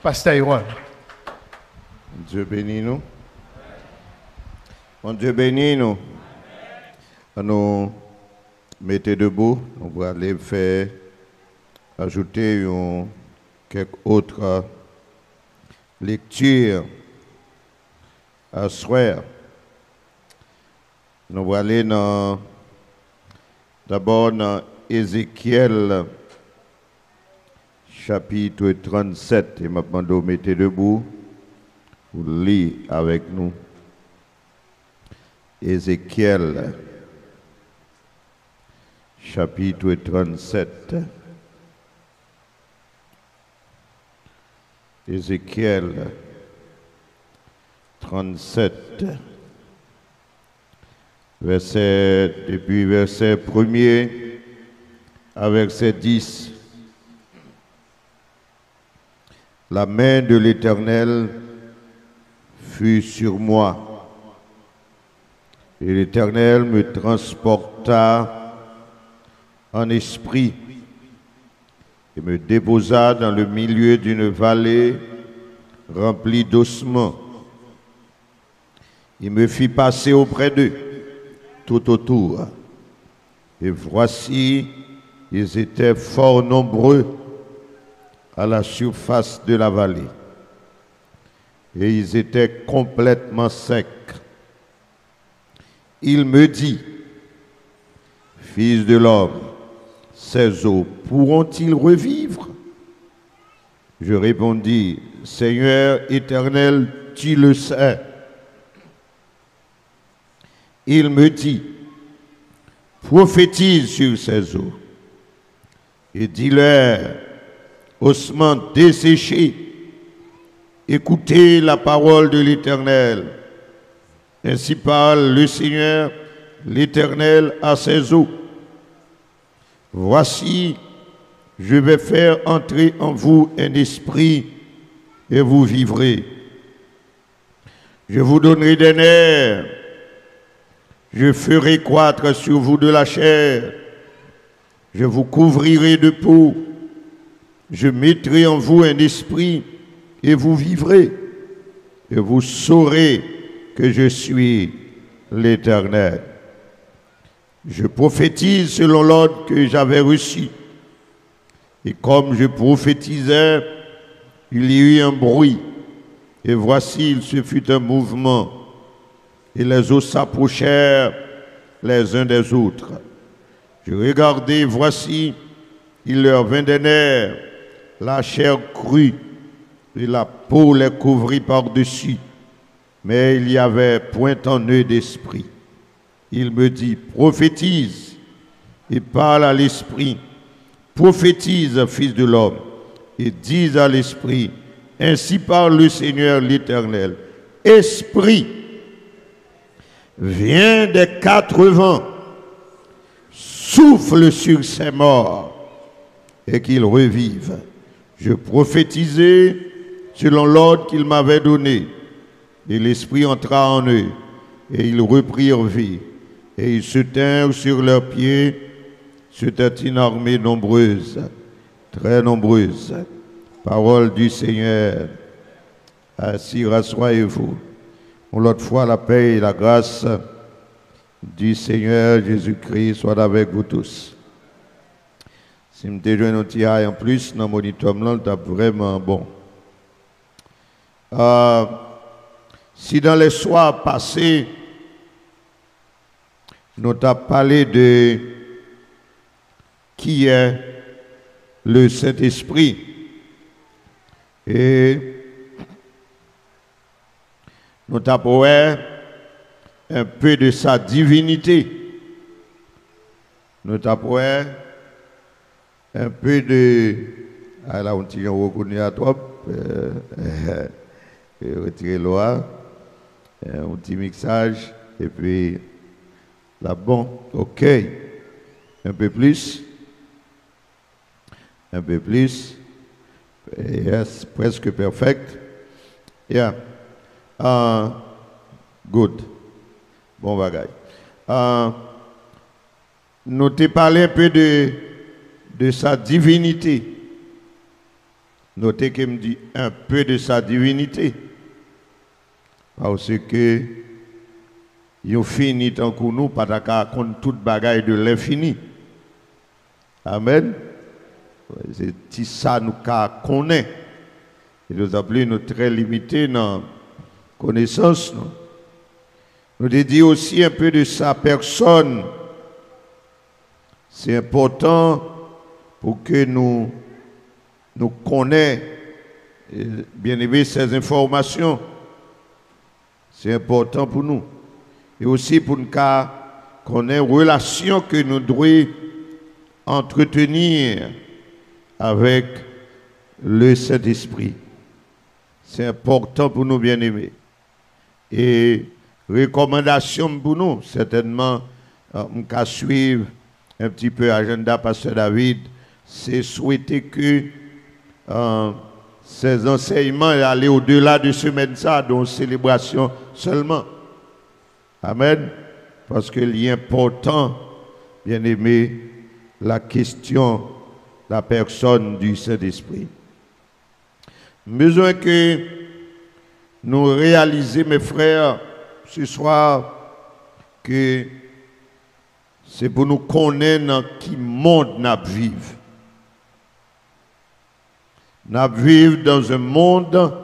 Pasteur Iwan. Dieu bénit nous. Mon Dieu bénit nous. Nous mettez debout. On va aller faire ajouter quelques autres lectures à soir. Nous allons aller d'abord dans Ézéchiel chapitre 37. Et maintenant, mettez debout pour lire avec nous. Ézéchiel chapitre 37. Ézéchiel 37. Depuis verset 1er à verset 10. La main de l'Éternel fut sur moi, et l'Éternel me transporta en esprit et me déposa dans le milieu d'une vallée remplie d'ossements. Il me fit passer auprès d'eux, tout autour. Et voici, ils étaient fort nombreux à la surface de la vallée. Et ils étaient complètement secs. Il me dit, Fils de l'homme, ces eaux pourront-ils revivre? Je répondis, Seigneur éternel, tu le sais. Il me dit, prophétise sur ces eaux et dis-leur, ossements desséchés, écoutez la parole de l'Éternel. Ainsi parle le Seigneur, l'Éternel à ses eaux. Voici, je vais faire entrer en vous un esprit et vous vivrez. Je vous donnerai des nerfs. Je ferai croître sur vous de la chair. Je vous couvrirai de peau. Je mettrai en vous un esprit et vous vivrez. Et vous saurez que je suis l'Éternel. Je prophétise selon l'ordre que j'avais reçu. Et comme je prophétisais, il y eut un bruit. Et voici, il se fut un mouvement. Et les eaux s'approchèrent les uns des autres. Je regardai, voici, il leur vint des nerfs, la chair crue, et la peau les couvrit par-dessus. Mais il n'y avait point en eux d'esprit. Il me dit, prophétise, et parle à l'esprit. Prophétise, fils de l'homme, et dis à l'esprit, ainsi parle le Seigneur l'Éternel. Esprit, viens des quatre vents, souffle sur ces morts, et qu'ils revivent. Je prophétisai selon l'ordre qu'il m'avait donné, et l'Esprit entra en eux, et ils reprirent vie, et ils se tinrent sur leurs pieds. C'était une armée nombreuse, très nombreuse. Parole du Seigneur. Ainsi, rassoyez-vous. L'autre fois, la paix et la grâce du Seigneur Jésus-Christ soient avec vous tous. Si je me déjoue un petit en plus, dans mon moniteur, c'est vraiment bon. Si dans les soirs passés, nous avons parlé de qui est le Saint-Esprit et nous avons un peu de sa divinité. Nous avons un peu de... Ah là, on tire reconnu à toi. Retirer l'oie. Un petit mixage. Et puis, là, bon, ok. Un peu plus. Un peu plus. Yes, presque perfect. Yeah. Good. Bon bagaille. Nous t'ai parlé un peu de sa divinité. Notez qu'il me dit un peu de sa divinité. Parce que il finit tant que nous, pas d'accord contre toute bagaille de l'infini. Amen. C'est ça nous connaît. Et nous appelons nous très limités dans la connaissance. Nous dit aussi un peu de sa personne. C'est important pour que nous connaissions, bien aimé, ces informations. C'est important pour nous. Et aussi pour nous connaître les relations que nous devons entretenir avec le Saint-Esprit. C'est important pour nous, bien-aimés. Et recommandation pour nous, certainement, on va suivre un petit peu l'agenda Pasteur David, c'est souhaiter que ces enseignements aller au-delà de semaine ça, dont célébration seulement. Amen. Parce qu'il est important, bien-aimé, la question, la personne du Saint-Esprit. Besoin que nous réalisions, mes frères, ce soir, que c'est pour nous connaître dans quel monde nous vivons. Nous vivons dans un monde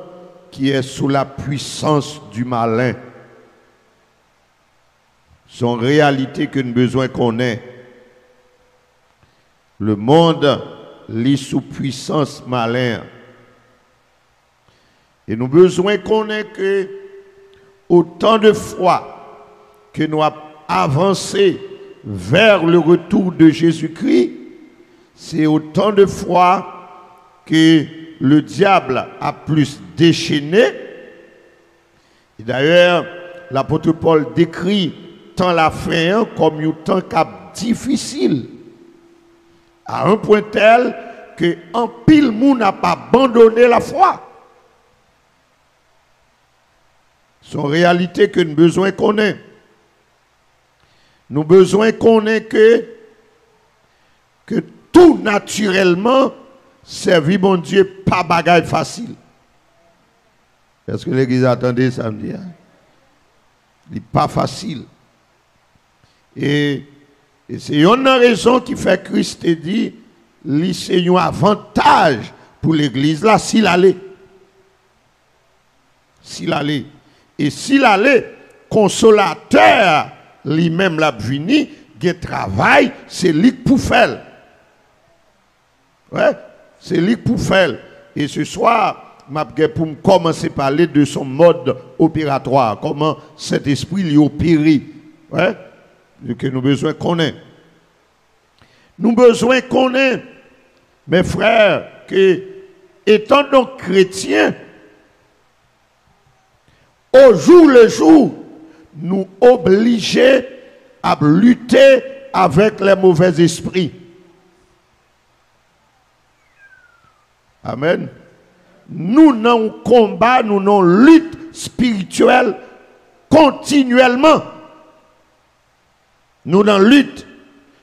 qui est sous la puissance du malin. C'est une réalité que nous avons besoin qu'on ait. Le monde lit sous puissance malin. Et nous avons besoin qu'on ait que autant de fois que nous avons avancé vers le retour de Jésus-Christ, c'est autant de fois que le diable a plus déchaîné. Et d'ailleurs, l'apôtre Paul décrit tant la fin comme un temps difficile, à un point tel que en pile monde n'a pas abandonné la foi. C'est une réalité que nous avons besoin qu'on ait. Nous avons besoin qu'on ait que tout naturellement servir mon Dieu pas bagaille facile. Est-ce que l'église attendait samedi? Il n'est pas facile. Et c'est une raison qui fait que Christ dit c'est un avantage pour l'église là s'il allait. S'il allait. Et s'il allait, consolateur lui-même l'a venu, il travail, c'est lui pour faire. Ouais, c'est lui pour faire. Et ce soir, je pour commencer à parler de son mode opératoire, comment cet esprit lui opère. Ouais, que nous avons besoin qu'on ait. Nous avons besoin qu'on ait, mes frères, que, étant donc chrétiens, au jour le jour, nous obligés à lutter avec les mauvais esprits. Amen. Nous n'avons combat, nous n'avons lutte spirituelle continuellement. Nous n'avons lutte.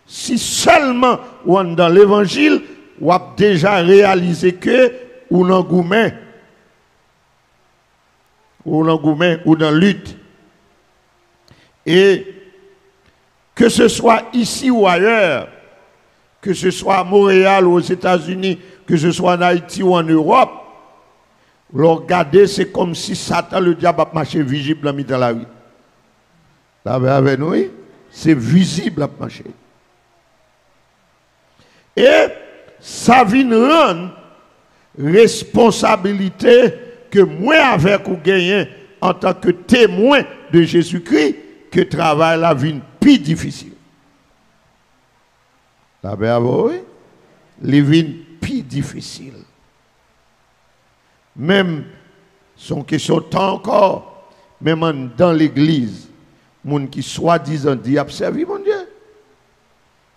Si seulement dans l'évangile, on a déjà réalisé que ou dans gourmet, ou dans lutte. Et que ce soit ici ou ailleurs, que ce soit à Montréal ou aux États-Unis, que ce soit en Haïti ou en Europe, regardez, c'est comme si Satan, le diable, a marché visible dans la rue. Là, avec nous, c'est visible à marcher. Et ça vient rendre responsabilité que moi avec ou gagner en tant que témoin de Jésus-Christ, que travail la vie plus difficile. La oui, les vies plus difficiles. Même son question tant encore, même dans l'église, moun qui soi-disant dit observer mon Dieu.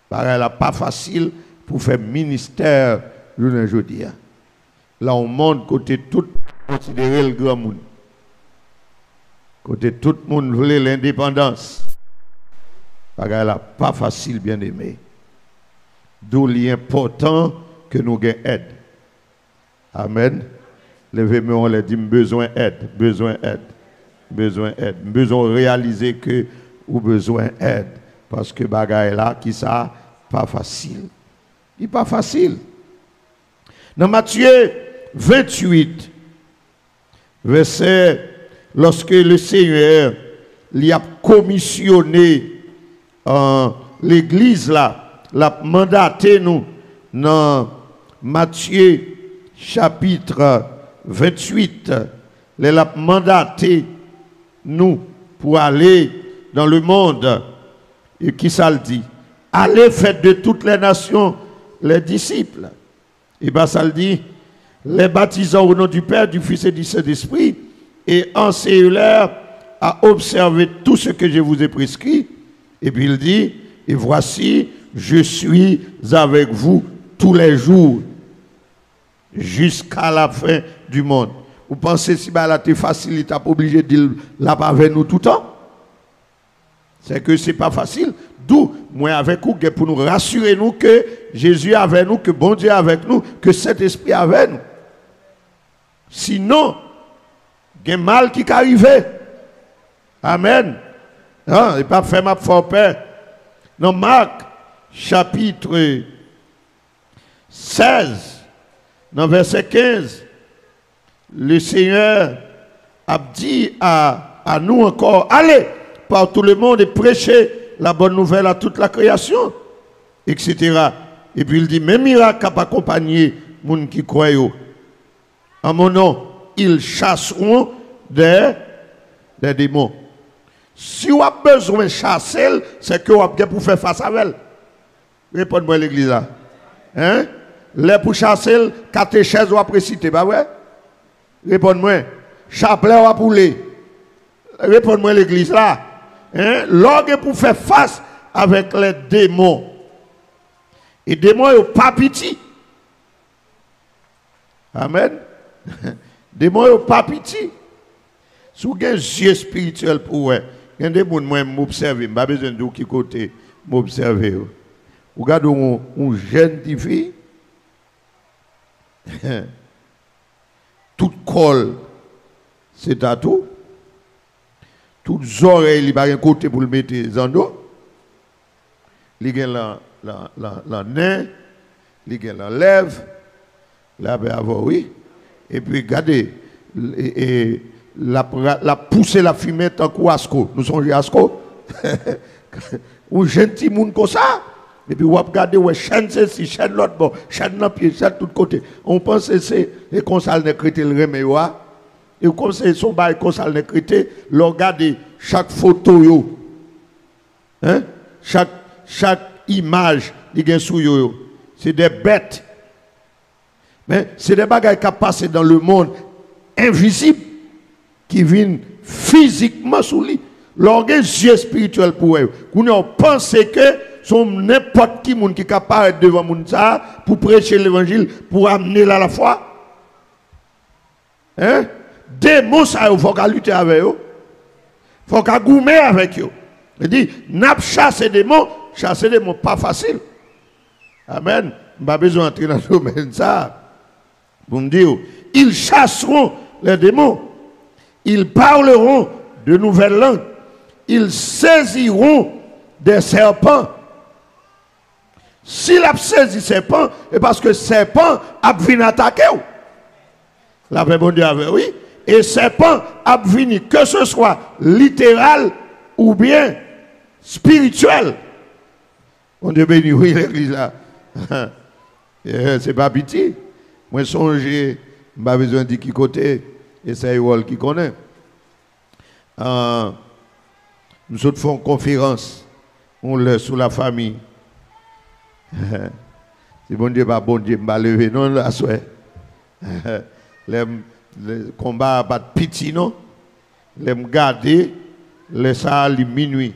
Pareil, là pas facile pour faire ministère aujourd'hui. Là on monte côté tout considérer le grand monde. Côté tout le monde voulait l'indépendance. Pareil, là pas facile, bien aimé. D'où l'important que nous ayons aide. Amen. Levez-moi, on les dit, besoin d'aide, besoin d'aide, besoin d'aide. Besoin de réaliser que vous avez besoin d'aide. Parce que bagaille là, qui ça, pas facile. Il n'est pas facile. Dans Matthieu 28, verset, lorsque le Seigneur lui a commissionné l'église là, l'a mandaté nous, dans Matthieu chapitre 28, il a mandaté nous pour aller dans le monde. Et qui ça le dit? Allez, faites de toutes les nations les disciples. Et bien ça le dit, les baptisant au nom du Père, du Fils et du Saint-Esprit, et enseignez-leur à observer tout ce que je vous ai prescrit. Et puis il dit, et voici, je suis avec vous tous les jours, jusqu'à la fin du monde. Vous pensez si là tu facile, tu n'es pas obligé de dire là avec nous tout le temps? C'est que ce n'est pas facile. D'où, moi avec vous, pour nous rassurer nous que Jésus est avec nous, que bon Dieu est avec nous, que cet esprit est avec nous. Sinon, il y a mal qui arrive. Amen. Hein, et pas faire ma fort peur. Dans Marc, chapitre 16, dans verset 15, le Seigneur a dit à nous encore, allez par tout le monde et prêchez la bonne nouvelle à toute la création, etc. Et puis il dit, mes miracles ont accompagné les gens qui croient. En mon nom, ils chasseront des démons. Si vous avez besoin de chasser, c'est que vous avez besoin pour faire face à elle. Répondez-moi l'église là. Hein? Les pour chasser, catéchèse ou après citer, bah ouais? Répondez-moi. Chapelet ou poulet. Répondez-moi l'église là. Hein? L'orgue pour faire face avec les démons. Et démons, ils n'ont pas pitié. Amen. Démons, ils n'ont pas pitié. Si vous avez un yeux spirituel pour eux, il y a des gens qui m'observent. Je n'ai pas besoin de vous qui côté m'observer. Vous regardez un jeune de fille. Toute colle, c'est tatou. Toutes les oreilles, il n'y a pas un côté pour le mettre dans l'eau. Il y a la nez, il y a la lèvre, là, oui. Et puis, regardez, la pousser la fumée tant qu'Asco. Nous sommes Asco. Un gentil monde comme ça. Et puis, vous regardez, ouais, chaîne ceci, chaîne l'autre, bon, chaîne dans pied, chaîne de tous côtés. On pense que c'est les consales de crété le remède. Et comme c'est son bail consale de crété, regardez chaque photo, yo. Hein? Chaque image, il y a sous yo. C'est des bêtes. Mais c'est des bagages qui passent dans le monde invisible qui viennent physiquement sous lui. L'organe yeux spirituel pour eux. Vous pensez que sont n'importe qui qui est capable devant moun ça pour prêcher l'évangile, pour amener là la foi. Hein? Démons, ça, il faut qu'à lutter avec eux. Il faut qu'à goumer avec eux. Il dit, n'a pas chassé des démons, chasser des démons, pas facile. Amen. Je n'ai pas besoin d'entrer dans le domaine ça. Vous me dites, ils chasseront les démons. Ils parleront de nouvelles langues. Ils saisiront des serpents. S'il a saisi serpent, c'est parce que serpent a venu attaquer. La paix bon Dieu avait, oui. Et serpent a venu, que ce soit littéral ou bien spirituel. Bon Dieu béni, oui, l'église là. C'est pas pitié. Moi, songe, je n'ai pas besoin de dire qui côté, et c'est Yol qui connaît. Nous autres faisons conférence, on le sous la famille. Si bon Dieu, pas bon Dieu, je vais lever, non, la souhait. Le combat pas de pitié, non? Les garder, les ça minuit.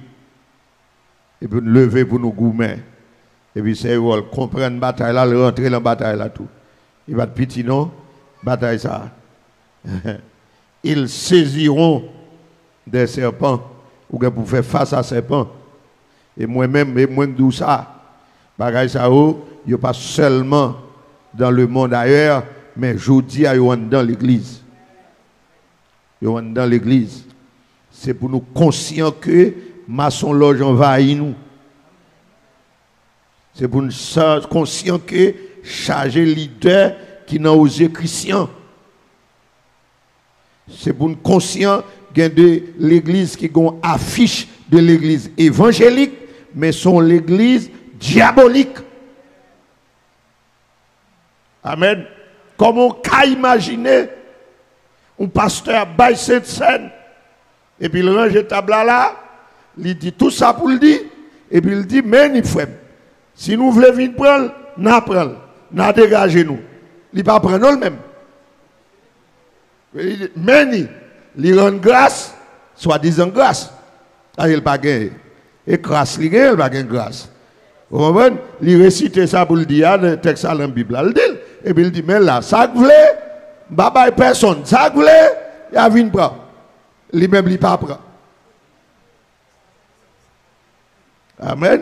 Et puis nous lever pour nous goumer. Et puis c'est Yol comprendre la bataille là, rentrer dans la bataille là tout. Il va de pitié, non? Bataille ça. Ils saisiront des serpents ou pour faire face à serpents. Et moi-même, et moi d'où ça, bagaille ça, il n'y a pas seulement dans le monde ailleurs, Mais je dis à vous dans l'église. Vous dans l'église. C'est pour nous conscients que maçon loge envahit nous. C'est pour nous conscients que charger leader qui n'a osé chrétien. C'est pour nous conscients de l'église qui a une affiche de l'église évangélique, mais sont l'église diabolique. Amen. Comment on peut imaginer un pasteur baille cette scène et puis il range table là, il dit tout ça pour le dire et puis il dit mais ni frère, si nous voulons venir prendre, n'a prendre, n'a dégager nous. Il pas prendre le même. Mais ni il rend grâce, soit disant grâce. Il pas gagner. Et grâce il gagne, il pas gagner grâce. Vous comprenez? Il récite ça pour le dire dans le texte dans la Bible. Il dit et puis il dit mais là ça vous voulez baba personne ça vous voulez il a vinn prendre. Lui-même il pas prend. Amen.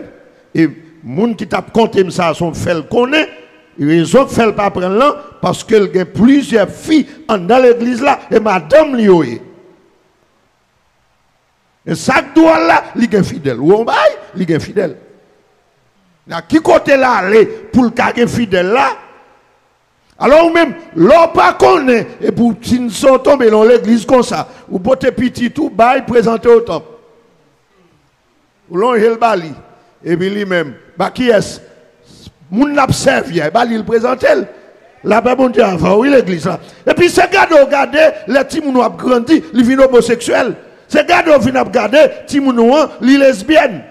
Et moun qui t'a compté ça son fait le connaît, raison fait pas prendre là parce qu'il y a plusieurs filles dans l'église là et madame li yoé. Et ça doit là, il est fidèle. Ou on bail, il est fidèle. Là qui côté là aller pour le cas fidèle là. Alors même l'on pas connaît et pour si nous sommes tombés dans l'église comme ça, ou pote petit tout bail présenter au temple. Ou l'on le bali et puis lui-même, bah qui est moun n'a servi, bah il présente elle. La paix bon Dieu avant oui l'église là. Et puis c'est regarder les petits moun ont grandi, ils viennent homosexuels. C'est regarder on vient regarder petits moun li lesbienne.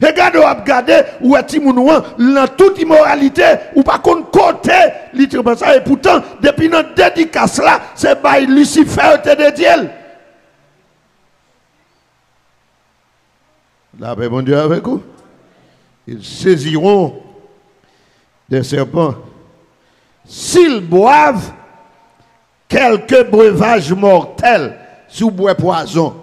Regardez, regardez, où est Timounouan, dans toute immoralité, ou pas qu'on côté, littéralement ça, et pourtant, depuis notre dédicace là, c'est par Lucifer de Dieu. La paix, mon Dieu, avec vous. Ils saisiront des serpents. S'ils boivent quelques breuvages mortels, sous bois poison,